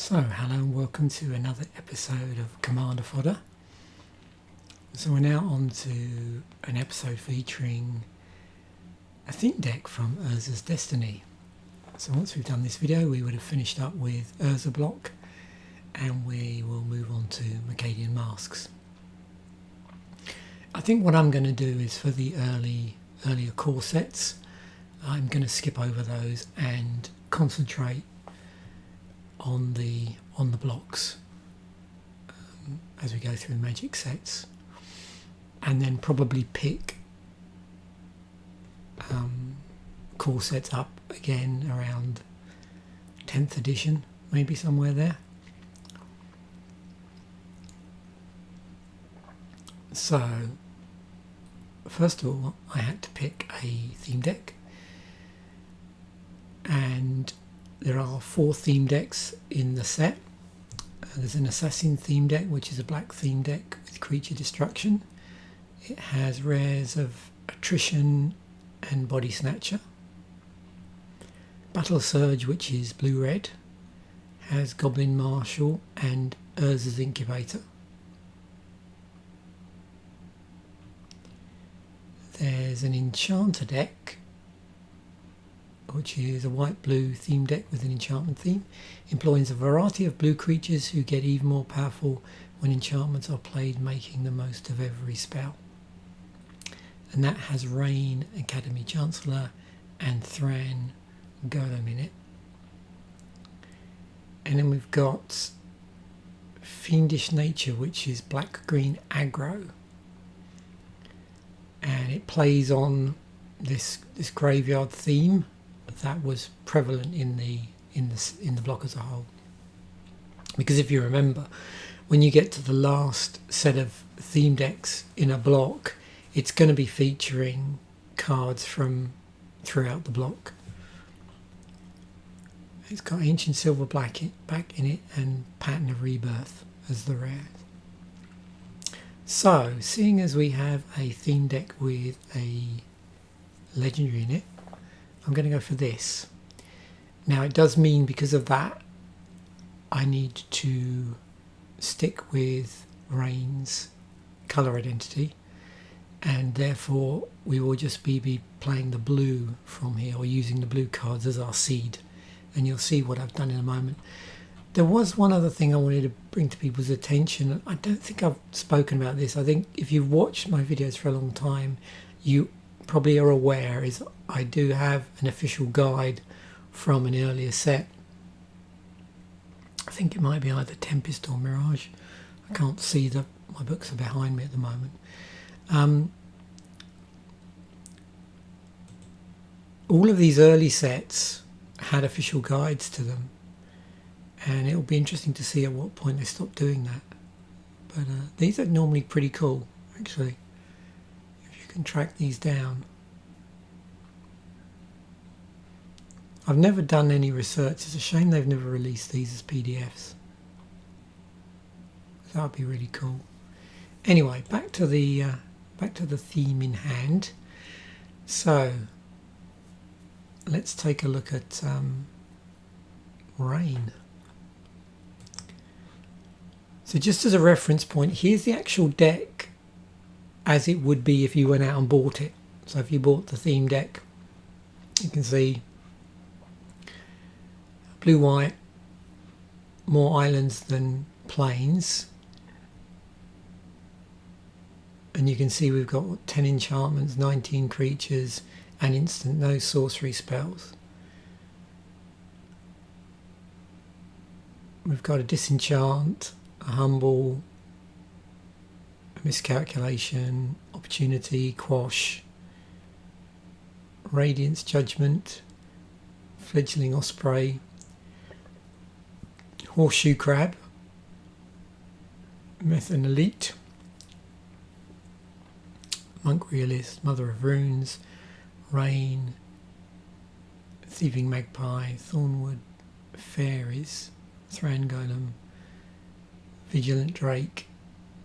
So, hello and welcome to another episode of Commander Fodder. So we're now on to an episode featuring a theme deck from Urza's Destiny. So once we've done this video, we would have finished up with Urza block and we will move on to Mercadian Masks. I think what I'm going to do is for the earlier core sets, I'm going to skip over those and concentrate on the blocks as we go through magic sets, and then probably pick core sets up again around 10th edition, maybe somewhere there. So first of all, I had to pick a theme deck, and there are 4 theme decks in the set. There's an assassin theme deck, which is a black theme deck with creature destruction. It has rares of attrition and body snatcher. Battle Surge, which is blue-red, has Goblin Marshal and Urza's Incubator. There's an Enchanter deck, which is a white-blue theme deck with an enchantment theme, employs a variety of blue creatures who get even more powerful when enchantments are played, making the most of every spell. And that has Rayne, Academy Chancellor, and Thran Golem in it. And then we've got Fiendish Nature, which is black-green aggro, and it plays on this graveyard theme that was prevalent in the block as a whole. Because if you remember, when you get to the last set of theme decks in a block, it's going to be featuring cards from throughout the block. It's got Ancient Silver back in it and Pattern of Rebirth as the rares. So, seeing as we have a theme deck with a legendary in it, I'm going to go for this. Now it does mean, because of that, I need to stick with Rayne's colour identity, and therefore we will just be playing the blue from here, or using the blue cards as our seed, and you'll see what I've done in a moment. There was one other thing I wanted to bring to people's attention. I don't think I've spoken about this. I think if you've watched my videos for a long time, you probably are aware is I do have an official guide from an earlier set. I think it might be either Tempest or Mirage. I can't see my books are behind me at the moment. All of these early sets had official guides to them, and it'll be interesting to see at what point they stop doing that. But these are normally pretty cool, actually, if you can track these down. I've never done any research. It's a shame they've never released these as PDFs. That would be really cool. Anyway, back to the theme in hand. So let's take a look at Rayne. So just as a reference point, here's the actual deck as it would be if you went out and bought it. So if you bought the theme deck, you can see blue-white, more islands than plains. And you can see we've got 10 enchantments, 19 creatures, and instant, no sorcery spells. We've got a disenchant, a humble, a miscalculation, opportunity, quash, radiance, judgment, fledgling osprey, horseshoe crab, Metathran Elite, monk realist, mother of runes, Rayne, thieving magpie, thornwood, fairies, Thran Golem, vigilant drake,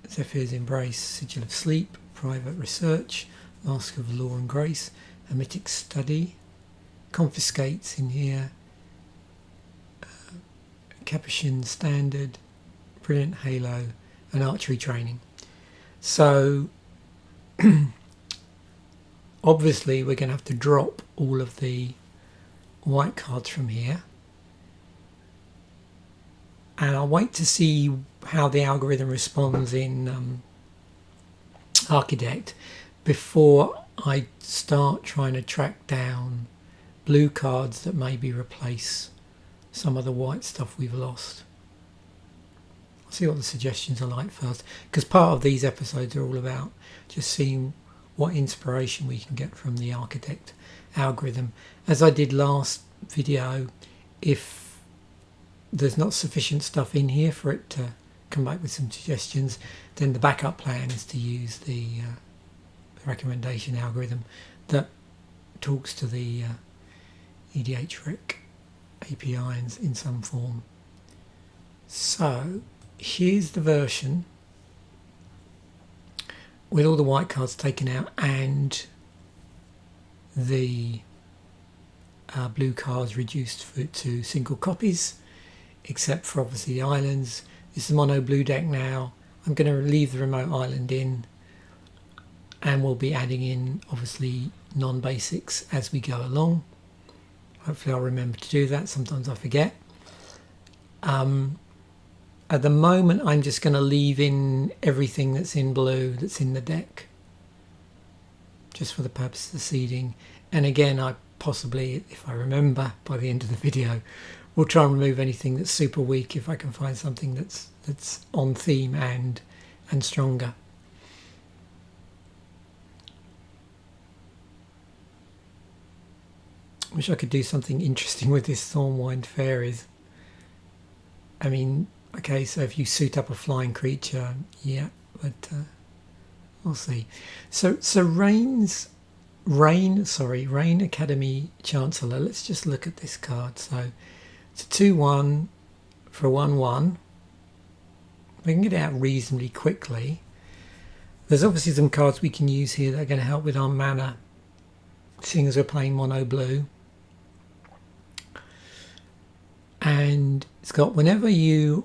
Zephyr's embrace, sigil of sleep, private research, mask of law and grace, hermetic study, confiscates in here, Capuchin Standard, Brilliant Halo, and Archery Training. So obviously we're going to have to drop all of the white cards from here, and I'll wait to see how the algorithm responds in Architect before I start trying to track down blue cards that maybe replace some of the white stuff we've lost. I'll see what the suggestions are like first, because part of these episodes are all about just seeing what inspiration we can get from the Architect algorithm. As I did last video, if there's not sufficient stuff in here for it to come back with some suggestions, then the backup plan is to use the recommendation algorithm that talks to the EDHREC API in some form. So here's the version with all the white cards taken out and the blue cards reduced to single copies, except for obviously the islands. This is mono blue deck now. I'm going to leave the remote island in, and we'll be adding in obviously non-basics as we go along. Hopefully I'll remember to do that. Sometimes I forget. At the moment I'm just going to leave in everything that's in blue that's in the deck, just for the purpose of seeding. And again, I possibly, if I remember by the end of the video, will try and remove anything that's super weak if I can find something that's on theme and stronger. Wish I could do something interesting with this Thornwind Fairies. I mean, okay, so if you suit up a flying creature, yeah, but we'll see. So Rayne Academy Chancellor. Let's just look at this card. So it's a 2/1 for a 1/1. We can get it out reasonably quickly. There's obviously some cards we can use here that are going to help with our mana, seeing as we're playing mono blue. And it's got, whenever you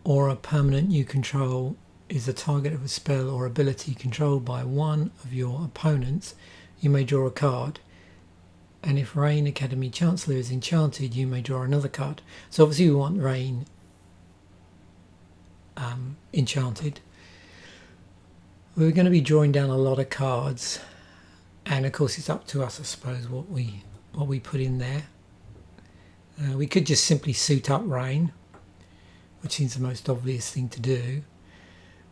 or a permanent you control is the target of a spell or ability controlled by one of your opponents, you may draw a card. And if Rayne Academy Chancellor is enchanted, you may draw another card. So obviously we want Rayne enchanted. We're going to be drawing down a lot of cards, and of course it's up to us, I suppose, what we put in there. We could just simply suit up Rayne, which seems the most obvious thing to do.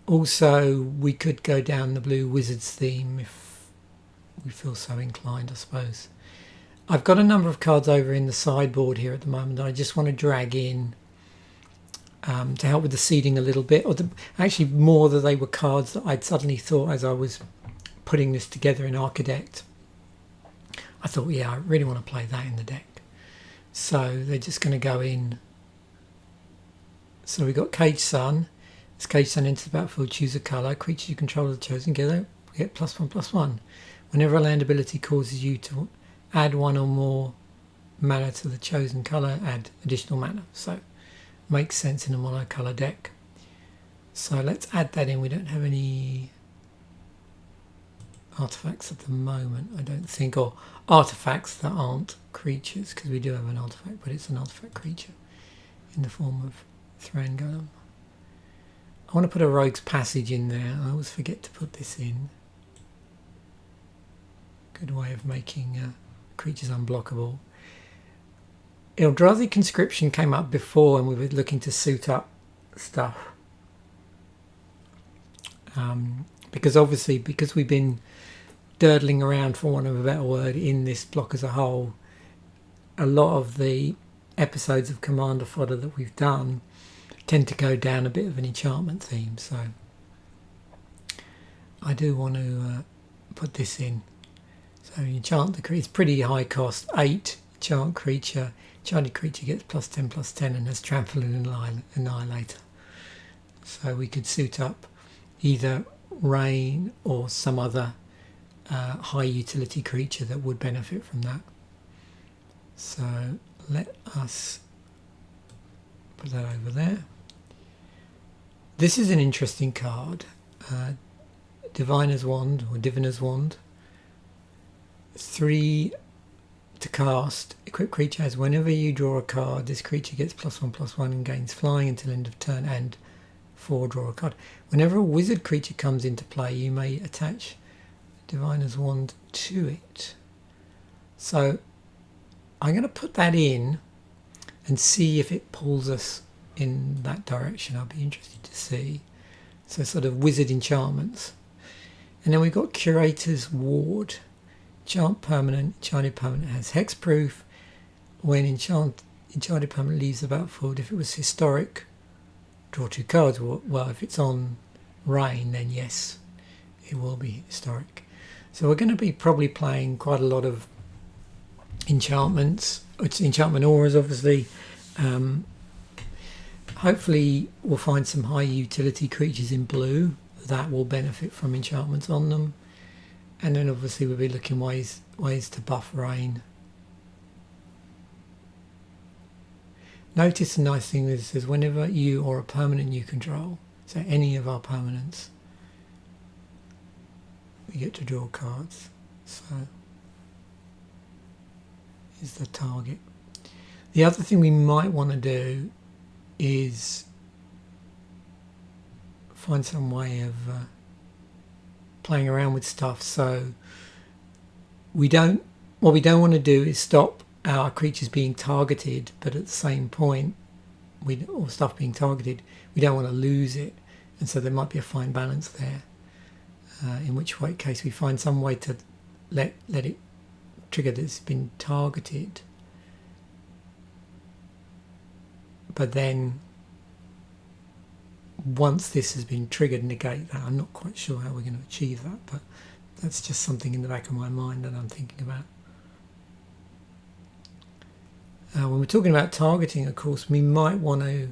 Also, we could go down the blue wizards theme if we feel so inclined, I suppose. I've got a number of cards over in the sideboard here at the moment that I just want to drag in to help with the seeding a little bit, or actually more that they were cards that I'd suddenly thought as I was putting this together in Architect. I thought, yeah, I really want to play that in the deck. So they're just going to go in. So we've got Cage Sun. As Cage Sun enters the battlefield, choose a colour. Creatures you control are the chosen get +1/+1. Whenever a land ability causes you to add one or more mana to the chosen colour, add additional mana. So makes sense in a monocolour deck. So let's add that in. We don't have any artifacts at the moment, I don't think, or artifacts that aren't creatures, because we do have an artifact, but it's an artifact creature in the form of Thran Golem. I want to put a Rogue's Passage in there. I always forget to put this in. Good way of making creatures unblockable. Eldrazi Conscription came up before when we were looking to suit up stuff. Because obviously, because we've been durdling around, for want of a better word, in this block as a whole, a lot of the episodes of Commander Fodder that we've done tend to go down a bit of an enchantment theme. So I do want to put this in. So enchant the creature. It's pretty high cost. 8 enchant creature. Enchanted creature gets +10/+10 and has Trample and Annihilator. So we could suit up either Rayne or some other high utility creature that would benefit from that. So let us Put that over there. This is an interesting card. Diviner's Wand or Diviner's Wand. 3 to cast. Equipped creature has whenever you draw a card, this creature gets +1/+1 and gains flying until end of turn, and 4 draw a card. Whenever a wizard creature comes into play, you may attach Diviner's Wand to it. So I'm going to put that in and see if it pulls us in that direction. I'll be interested to see. So sort of wizard enchantments. And then we've got Curator's Ward. Enchanted permanent has hexproof. When enchanted permanent leaves the battlefield, if it was historic, draw 2 cards. Well, if it's on Rayne, then yes, it will be historic. So we're going to be probably playing quite a lot of enchantments. It's enchantment auras, obviously. Hopefully we'll find some high utility creatures in blue that will benefit from enchantments on them. And then obviously we'll be looking ways to buff Rayne. Notice the nice thing is whenever you or a permanent you control, so any of our permanents, we get to draw cards. So is the target. The other thing we might want to do is find some way of playing around with stuff. So what we don't want to do is stop our creatures being targeted, but at the same point, or stuff being targeted, we don't want to lose it, and so there might be a fine balance there. In which case we find some way to let it trigger that it's been targeted, but then once this has been triggered, negate that. I'm not quite sure how we're going to achieve that, but that's just something in the back of my mind that I'm thinking about. When we're talking about targeting, of course, we might want to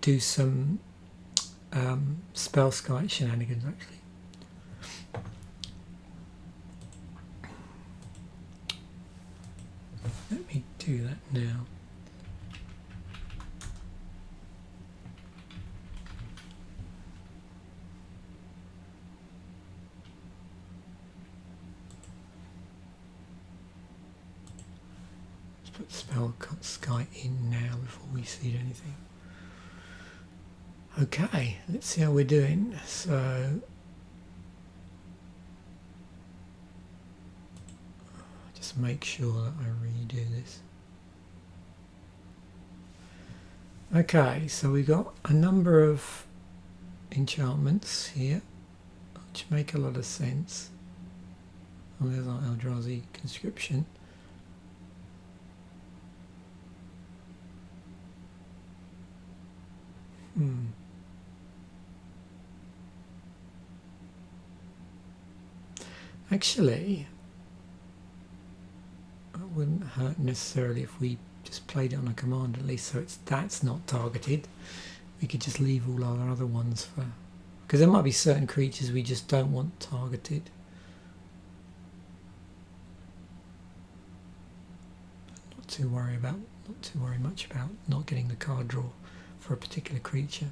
do some spell skite shenanigans, actually. Let me do that now. Let's put spell skite in now before we see anything. Okay, let's see how we're doing. So just make sure that I redo this. Okay, so we got a number of enchantments here, which make a lot of sense. Oh, there's our Eldrazi Conscription. Actually, it wouldn't hurt necessarily if we just played it on a command at least, so that's not targeted. We could just leave all our other ones for, because there might be certain creatures we just don't want targeted. Not too worry much about not getting the card draw for a particular creature.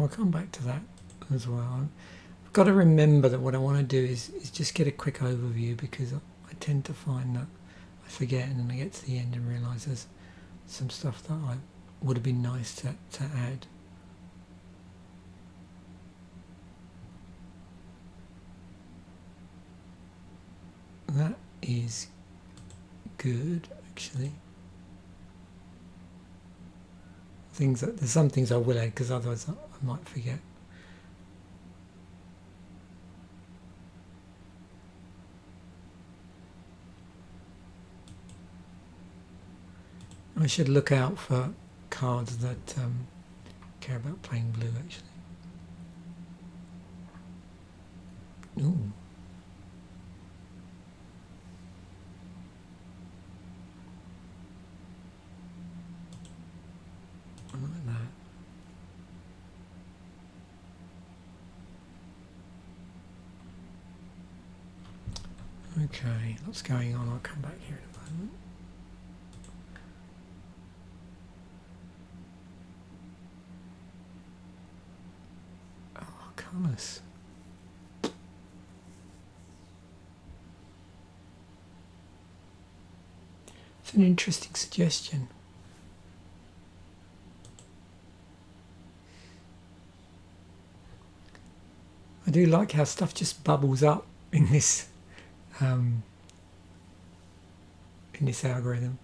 I'll come back to that as well. I've got to remember that what I want to do is just get a quick overview, because I tend to find that I forget, and then I get to the end and realise there's some stuff that I would have been nice to add. That is good, actually. There's some things I will add, because otherwise I might forget. I should look out for cards that care about playing blue, actually. Ooh. Okay, what's going on? I'll come back here in a moment. Oh, Arcanus. It's an interesting suggestion. I do like how stuff just bubbles up in this algorithm.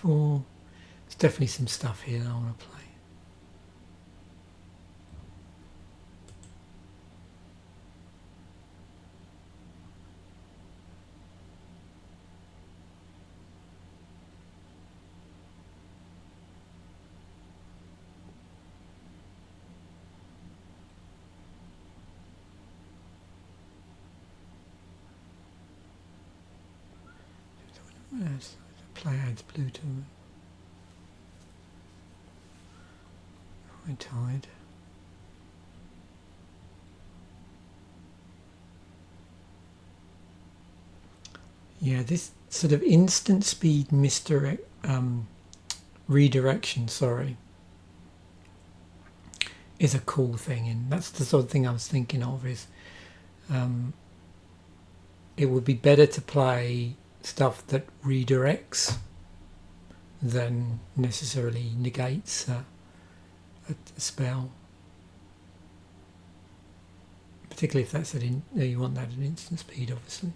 There's definitely some stuff here that I want to play. Yes, play adds blue to it. High tide. Yeah, this sort of instant speed redirection, sorry, is a cool thing, and that's the sort of thing I was thinking of. Is it would be better to play stuff that redirects than necessarily negates a spell, particularly if that's you want that at instant speed, obviously.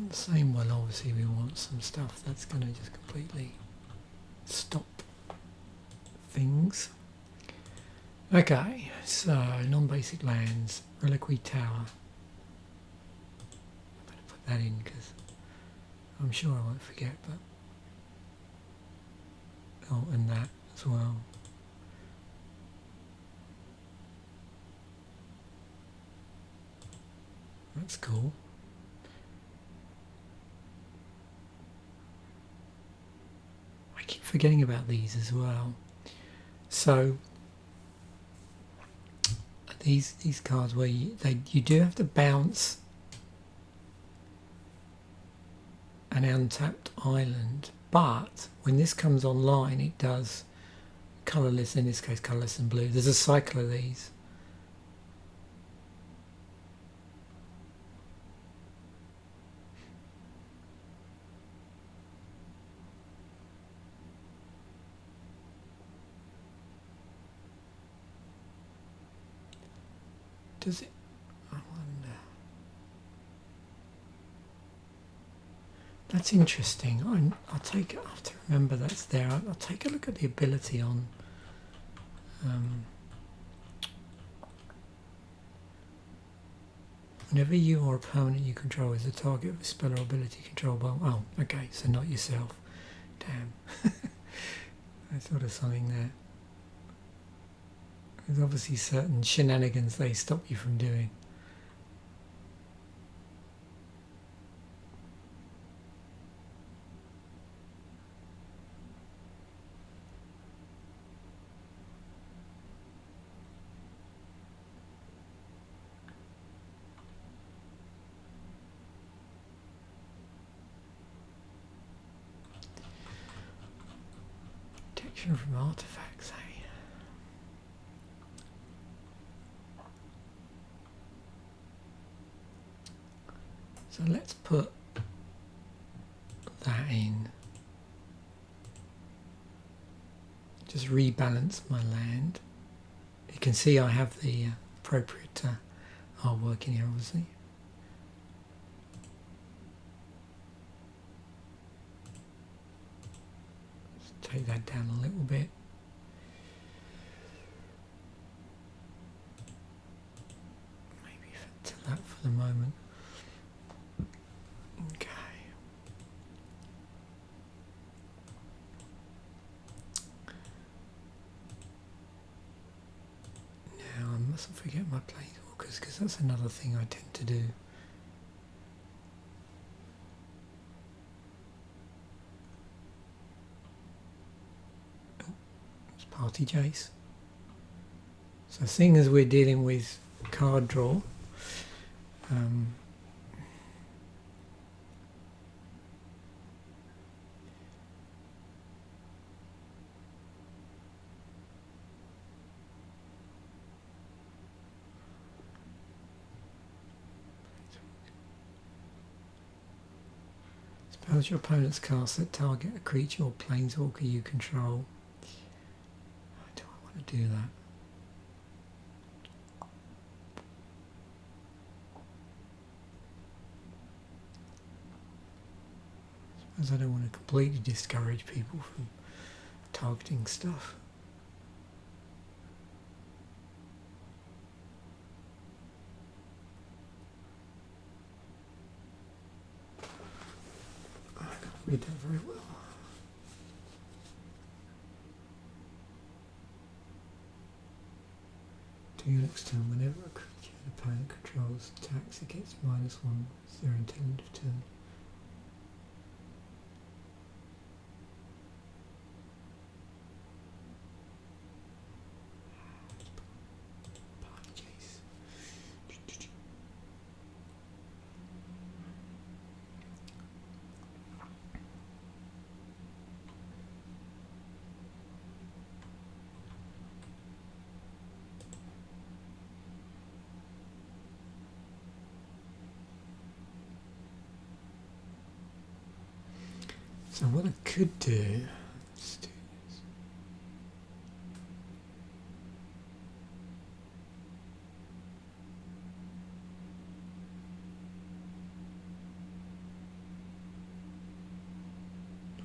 The same one, obviously we want some stuff that's going to just completely stop things. Okay, so non-basic lands, Reliquary Tower. I better put that in because I'm sure I won't forget, but oh, and that as well. That's cool. I keep forgetting about these as well. So these cards where you do have to bounce an untapped island, but when this comes online it does colourless, in this case colourless and blue. There's a cycle of these. Does it? I wonder. That's interesting. I'll take it. I have to remember that's there. I'll take a look at the ability on. Whenever you or a opponent you control is the target of a spell or ability controlled by. Oh, okay. So not yourself. Damn. I thought of something there. There's obviously certain shenanigans they stop you from doing. Protection from artifacts, eh? So let's put that in. Just rebalance my land. You can see I have the appropriate artwork in here, obviously. Let's take that down a little bit. Maybe to that for the moment. Okay. Now I mustn't forget my planeswalkers, because that's another thing I tend to do. Oh, it's Party Jace. So seeing as we're dealing with card draw, suppose your opponent's cast that target a creature or planeswalker you control. Do I want to do that? I suppose I don't want to completely discourage people from targeting stuff. I can't read that very well. To your next turn, whenever a creature an opponent controls attacks, it gets -1 as their intended of turn. So what I could do, let's do this.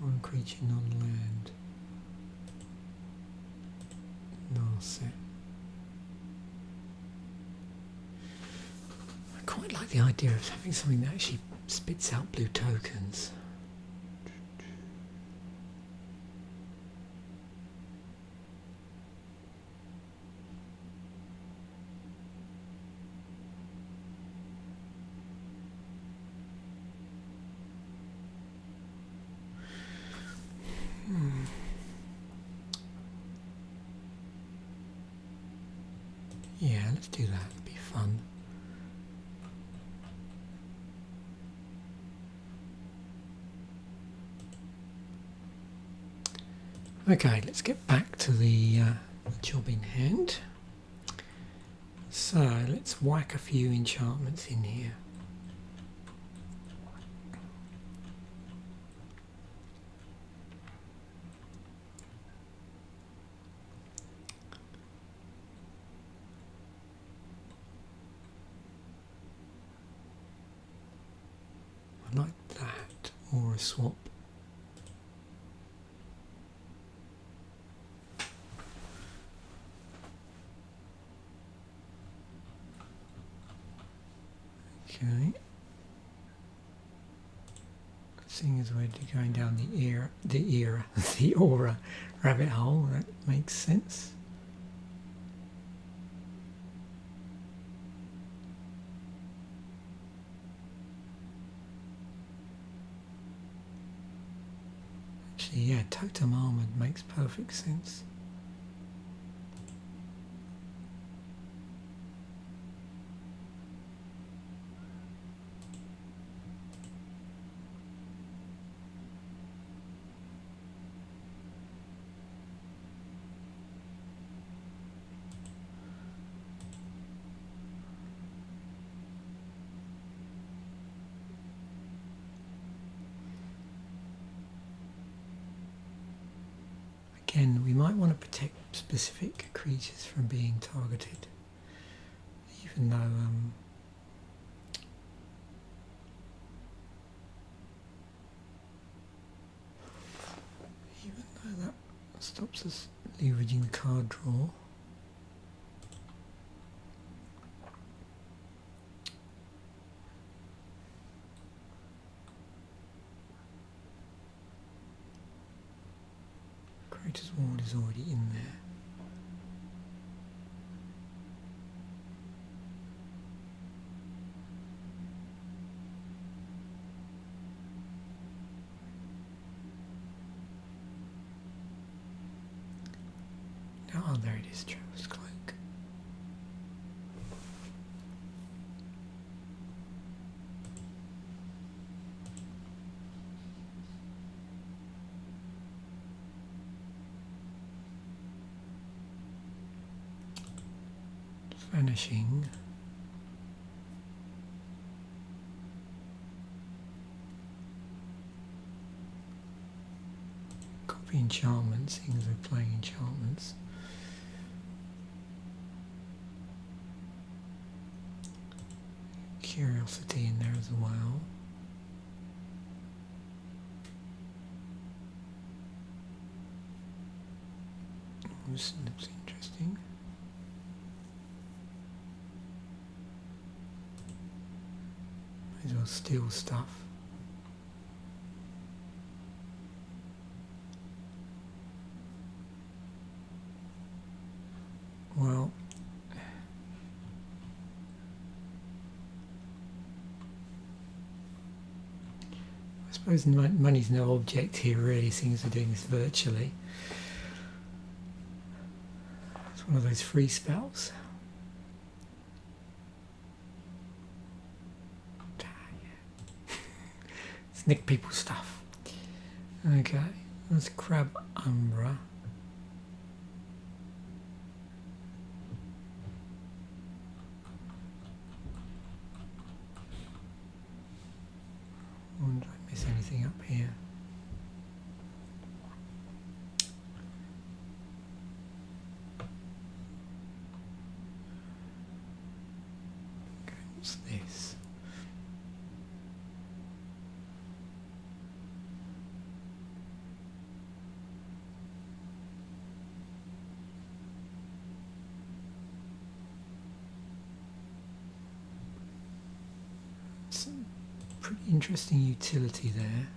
One creature non-land. Null set. I quite like the idea of having something that actually spits out blue tokens. Yeah, let's do that. It'd be fun. Okay, let's get back to the job in hand. So let's whack a few enchantments in here. I like that, or a swap. Okay. Seeing as we're going down the aura rabbit hole, that makes sense. Actually, yeah, Totem Armored makes perfect sense. Again, we might want to protect specific creatures from being targeted, even though that stops us leveraging the card draw. Creature's Ward is already in there. Now, oh, there it is, Travis Cloak. Vanishing. Copy Enchantment, seeing as we're playing enchantments. Curiosity in there as well. This looks interesting. Might as well steal stuff. Well, I suppose money's no object here really, seeing as we're doing this virtually. It's one of those free spells. Nick people's stuff. Okay, let's grab Umbra. I wonder if I miss anything up here. Okay, what's this? Pretty interesting utility there.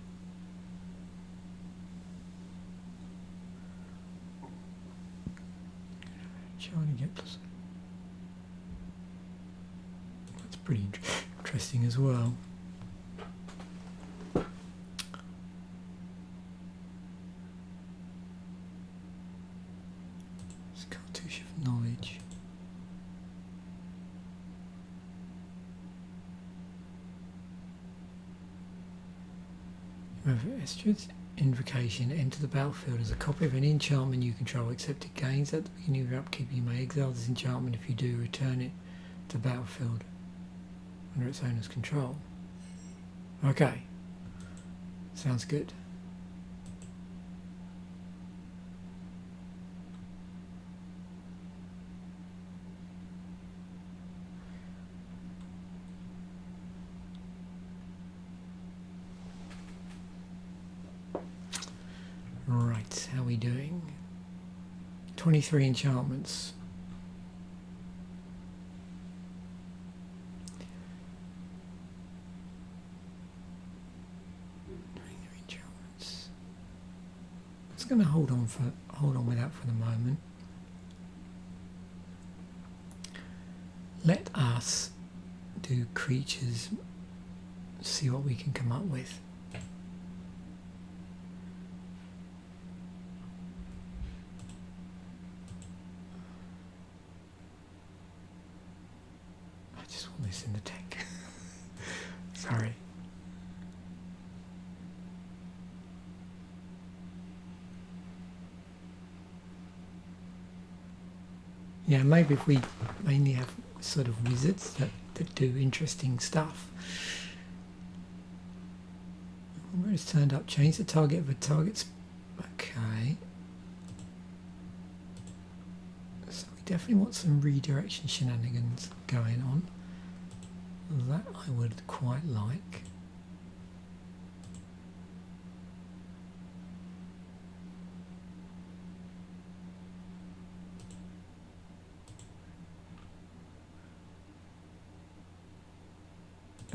Trying to get plus. That's pretty interesting as well. It's Cartouche of Knowledge. Estrud's Invocation. Enter the battlefield as a copy of an enchantment you control, except it gains at the beginning of your upkeep. You may exile this enchantment. If you do, return it to the battlefield under its owner's control. Okay, sounds good. Right, how are we doing? 23 enchantments. It's going to hold on with that for the moment. Let us do creatures, see what we can come up with. This in the deck. Sorry. Yeah, maybe if we mainly have sort of wizards that do interesting stuff. Where it's turned up, change the target of a target's. Okay. we definitely want some redirection shenanigans going on. That I would quite like.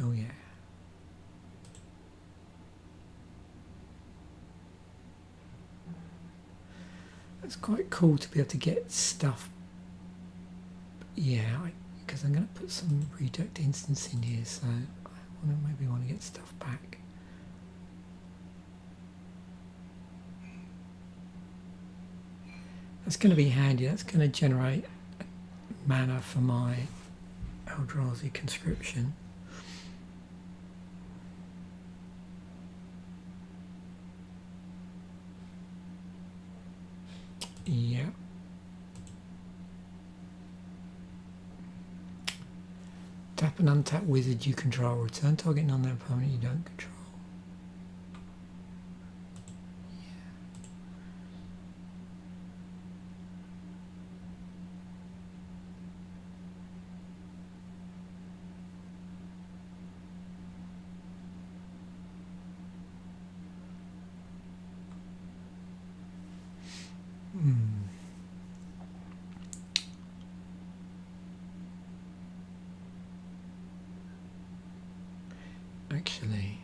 Oh yeah. It's quite cool to be able to get stuff. Yeah, because I'm going to put some redirect instance in here, so I maybe want to get stuff back. That's going to be handy. That's going to generate mana for my Eldrazi Conscription. Yeah. Tap and untap wizard you control. Return target non-land permanent you don't control. Actually,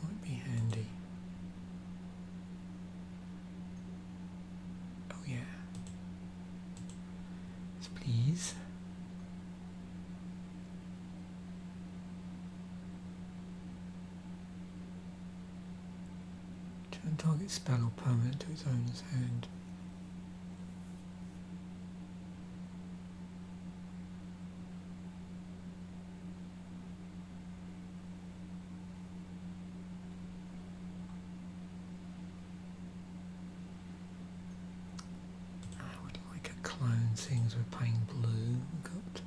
might be handy. Oh yeah. Yes, please. Turn target spell or permanent to its owner's hand. Things we're playing blue. We've got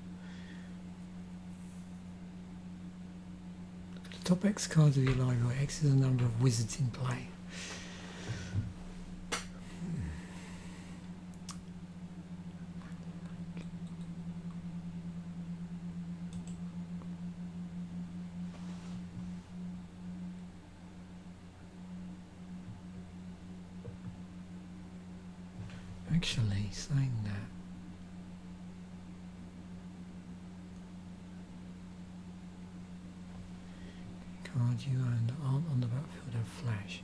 the top X cards of your library, where X is the number of wizards in play. Actually, saying that, cards you own that aren't on the battlefield have flash.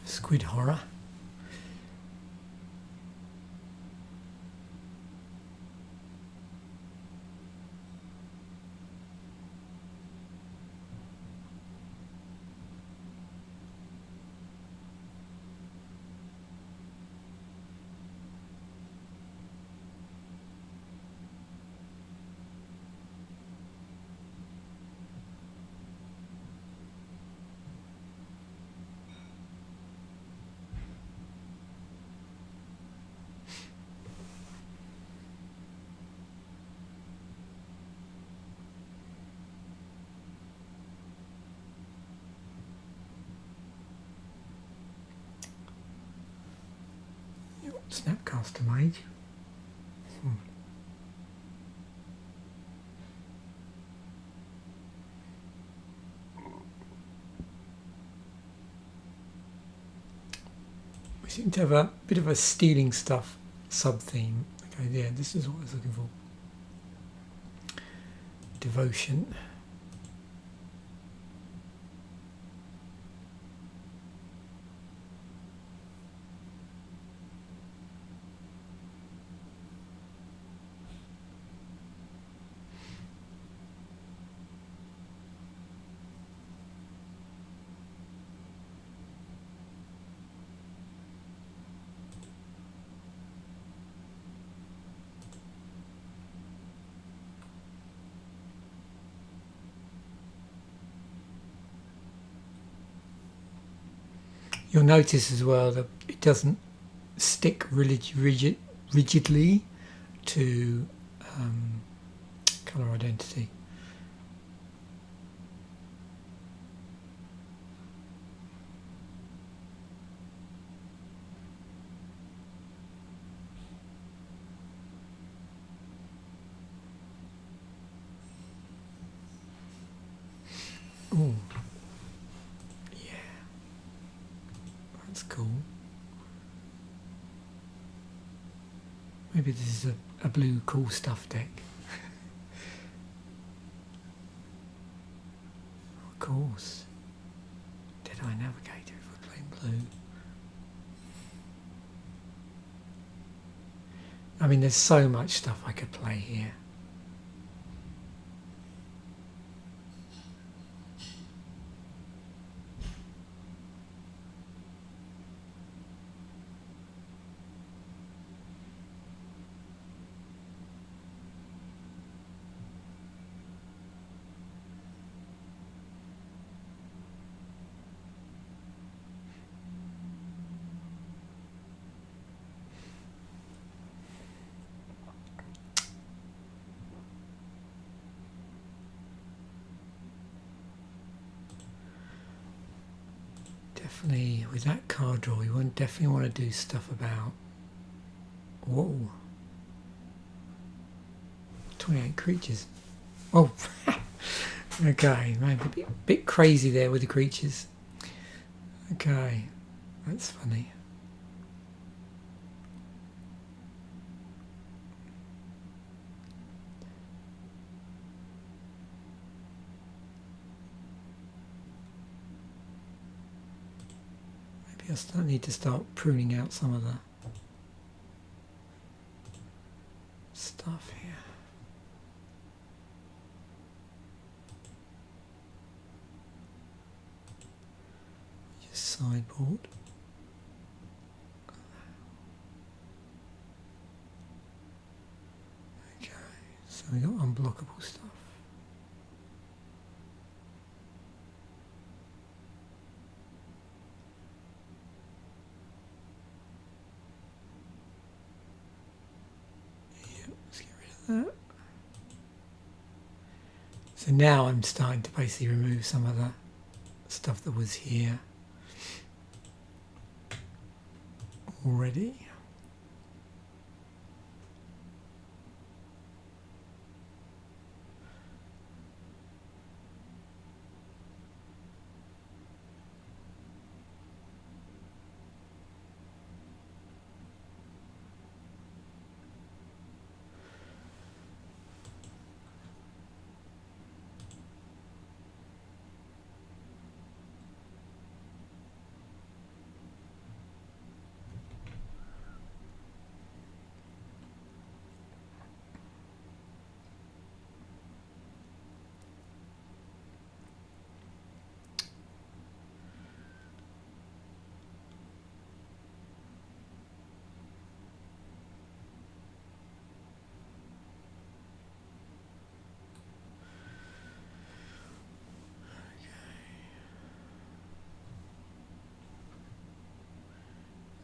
Squid horror. Snapcaster Mage. We seem to have a bit of a stealing stuff sub-theme. Okay, yeah, this is what I was looking for. Devotion. You'll notice as well that it doesn't stick really rigidly to colour identity. Ooh. Yeah. That's cool. Maybe this is a blue cool stuff deck. Of course. Deadeye Navigator if we're playing blue. I mean, there's so much stuff I could play here. Definitely, with that card draw, you won't definitely want to do stuff about. Whoa. 28 creatures. Oh, okay, maybe a bit crazy there with the creatures. Okay, that's funny. I still need to start pruning out some of the stuff here. Just sideboard. Okay, so we got unblockable stuff. So now I'm starting to basically remove some of the stuff that was here already.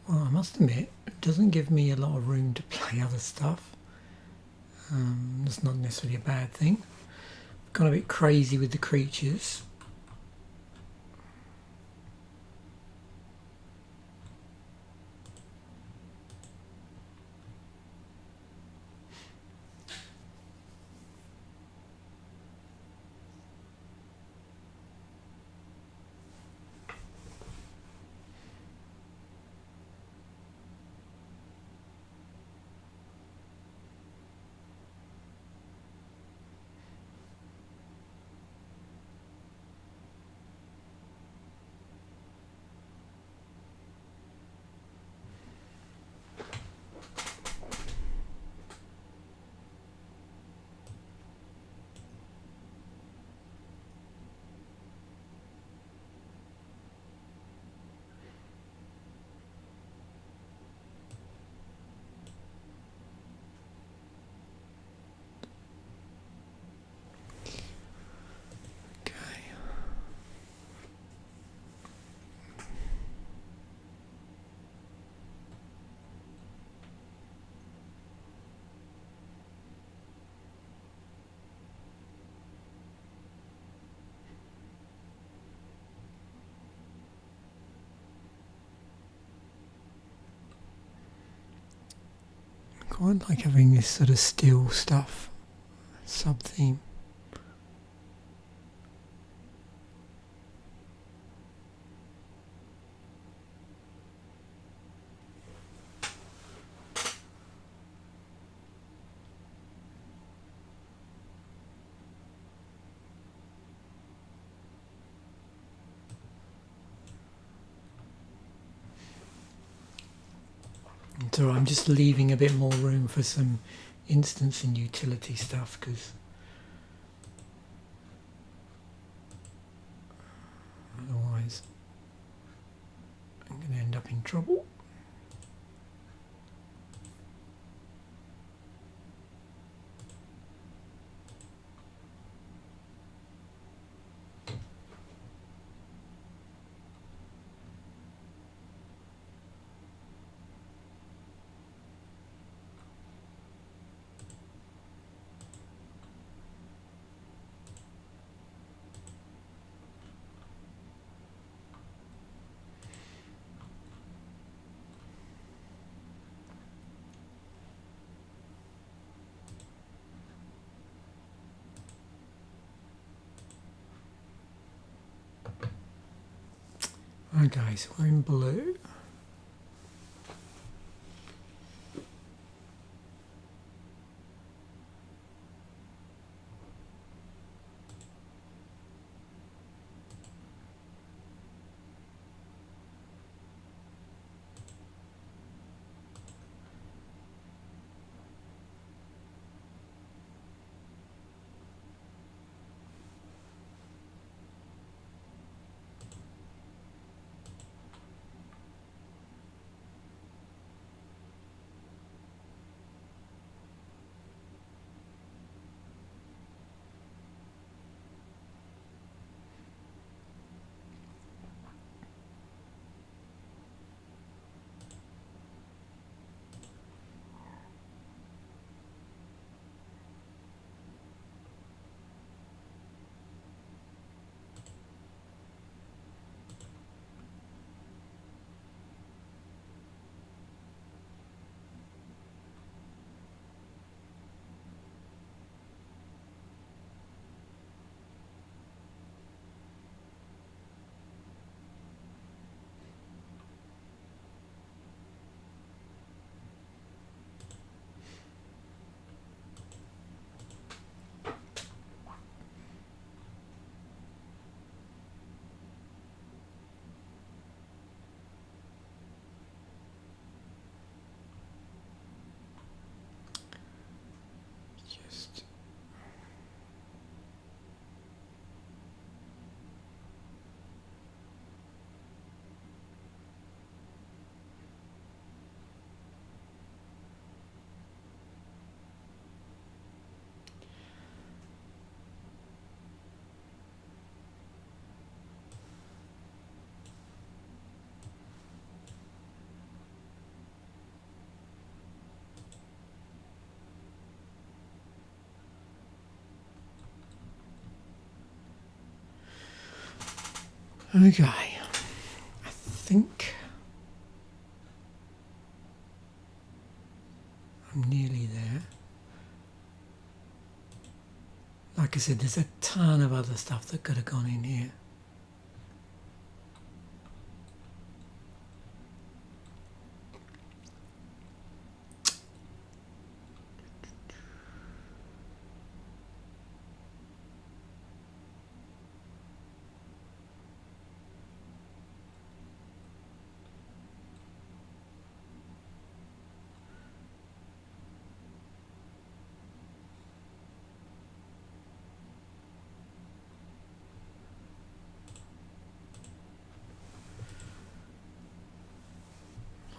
Well, I must admit, it doesn't give me a lot of room to play other stuff. That's not necessarily a bad thing. I've gone a bit crazy with the creatures. quite like having this sort of still stuff sub-theme. So I'm just leaving a bit more room for some instance and utility stuff, because otherwise I'm going to end up in trouble. Okay, so we're in blue. Okay, I think I'm nearly there. Like I said, there's a ton of other stuff that could have gone in here.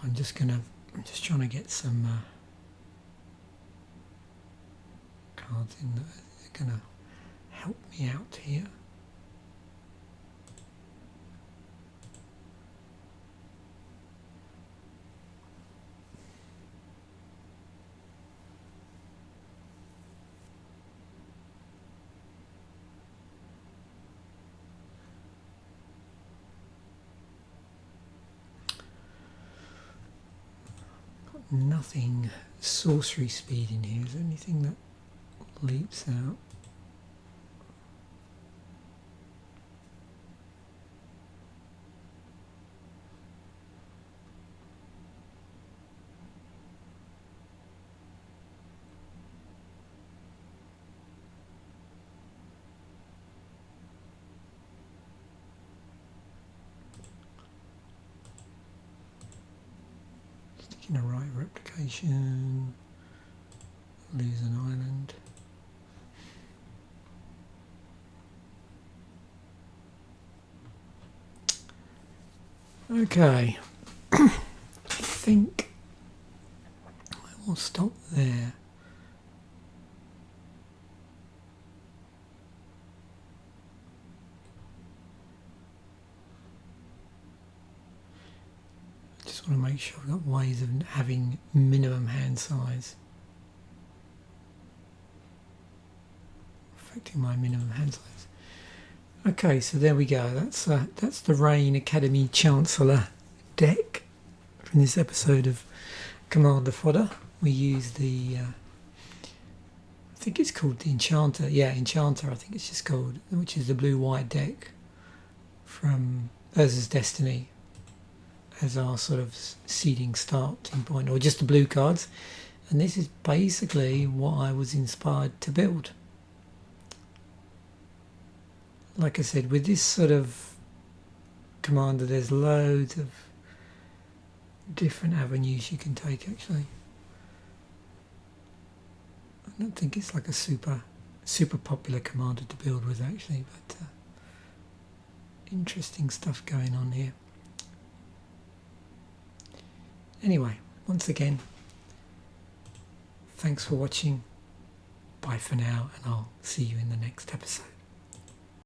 I'm just trying to get some cards in that are going to help me out here. nothing sorcery speed in here. Is there anything that leaps out? Sticking a right replication, lose an island. Okay, I think I will stop there. I just want to make sure I've got ways of having minimum hand size, affecting my minimum hand size. Okay, so there we go. That's the Rayne Academy Chancellor deck from this episode of Commander Fodder. We use the, I think it's called the Enchanter. Yeah, Enchanter, I think it's just called, which is the blue-white deck from Urza's Destiny as our sort of seeding starting point, or just the blue cards. And this is basically what I was inspired to build. Like I said, with this sort of commander, there's loads of different avenues you can take, actually. I don't think it's like a super popular commander to build with, actually, but interesting stuff going on here. Anyway, once again, thanks for watching. Bye for now, and I'll see you in the next episode.